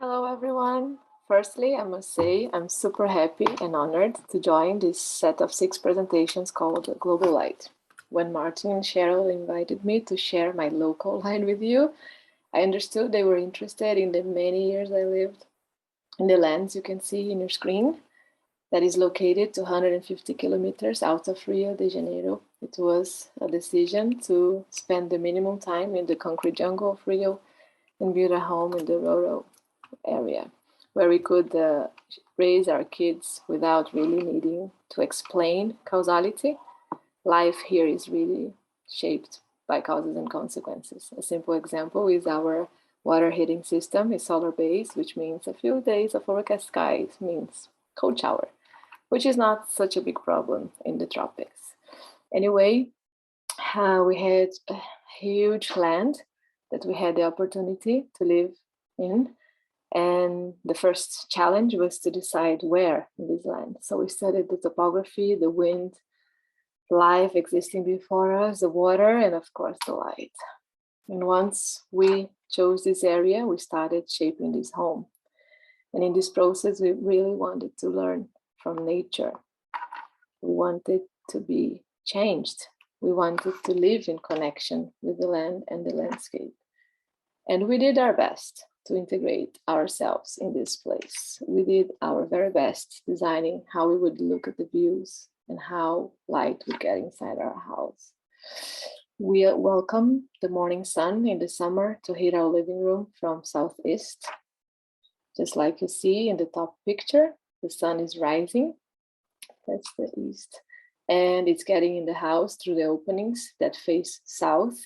Hello, everyone. Firstly, I must say I'm super happy and honored to join this set of 6 presentations called Global Light. When Martin and Cheryl invited me to share my local line with you, I understood they were interested in the many years I lived in the lands you can see in your screen that is located 250 kilometers out of Rio de Janeiro. It was a decision to spend the minimum time in the concrete jungle of Rio and build a home in the rural area where we could raise our kids without really needing to explain causality. Life here is really shaped by causes and consequences. A simple example is our water heating system is solar based, which means a few days of overcast skies means cold shower, which is not such a big problem in the tropics. Anyway, we had a huge land that we had the opportunity to live in. And the first challenge was to decide where in this land. So we studied the topography, the wind, life existing before us, the water, and of course the light. And once we chose this area, we started shaping this home. And in this process, we really wanted to learn from nature. We wanted to be changed. We wanted to live in connection with the land and the landscape. And we did our best to integrate ourselves in this place. We did our very best designing how we would look at the views and how light would get inside our house. We welcome the morning sun in the summer to hit our living room from southeast. Just like you see in the top picture, the sun is rising. That's the east. And it's getting in the house through the openings that face south.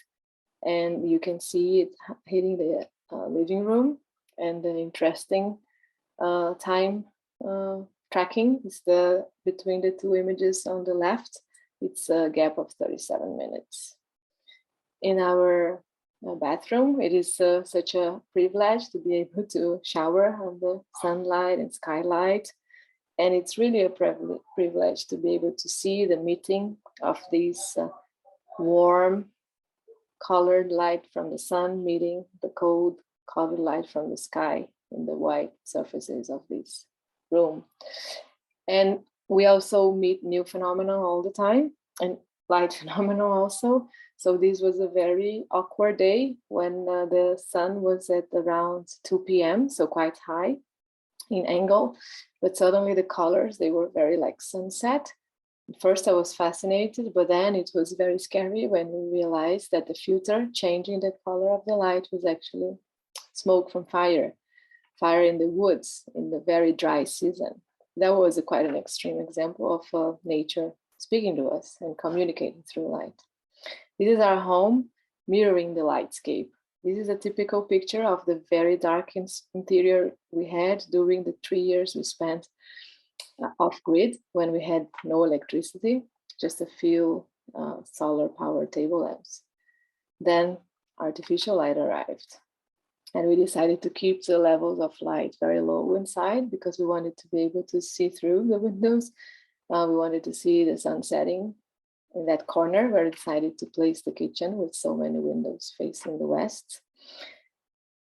And you can see it hitting the living room. And the interesting time tracking is between the two images on the left. It's a gap of 37 minutes. In our bathroom, it is such a privilege to be able to shower on the sunlight and skylight. And it's really a privilege to be able to see the meeting of these warm, colored light from the sun meeting the cold colored light from the sky in the white surfaces of this room. And we also meet new phenomena all the time, and light phenomena also. So this was a very awkward day when the sun was at around 2 p.m., so quite high in angle, but suddenly the colors, they were very like sunset. First, I was fascinated, but then it was very scary when we realized that the filter changing the color of the light was actually smoke from fire in the woods in the very dry season. That was quite an extreme example of nature speaking to us and communicating through light. This is our home mirroring the lightscape. This is a typical picture of the very dark interior we had during the 3 years we spent off-grid when we had no electricity, just a few solar power table lamps. Then artificial light arrived. And we decided to keep the levels of light very low inside because we wanted to be able to see through the windows. We wanted to see the sun setting in that corner where we decided to place the kitchen with so many windows facing the west.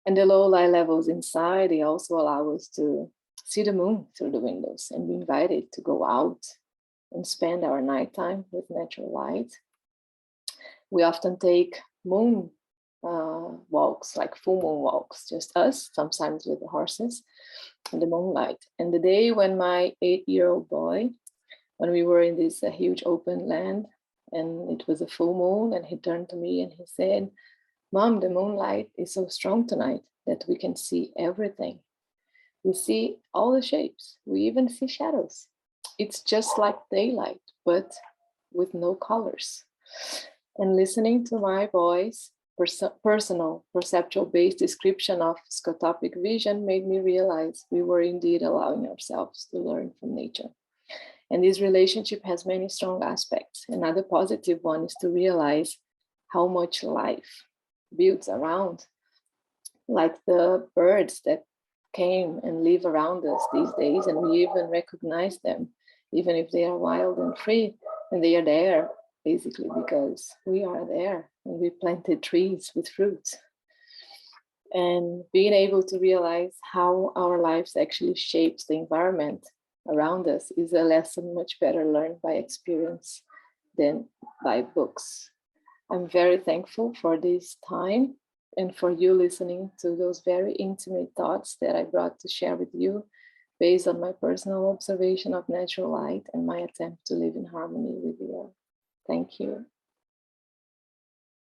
And the low light levels inside, they also allow us to see the moon through the windows and be invited to go out and spend our nighttime with natural light. We often take moon walks, like full moon walks, just us, sometimes with the horses in the moonlight. And the day when my 8-year-old boy, when we were in this huge open land and it was a full moon, and he turned to me and he said, "Mom, the moonlight is so strong tonight that we can see everything. We see all the shapes. We even see shadows. It's just like daylight, but with no colors." And listening to my boy's personal, perceptual-based description of scotopic vision made me realize we were indeed allowing ourselves to learn from nature. And this relationship has many strong aspects. Another positive one is to realize how much life builds around, like the birds that came and live around us these days, and we even recognize them, even if they are wild and free, and they are there basically because we are there and we planted trees with fruits. And being able to realize how our lives actually shapes the environment around us is a lesson much better learned by experience than by books. I'm very thankful for this time and for you listening to those very intimate thoughts that I brought to share with you based on my personal observation of natural light and my attempt to live in harmony with the earth. Thank you.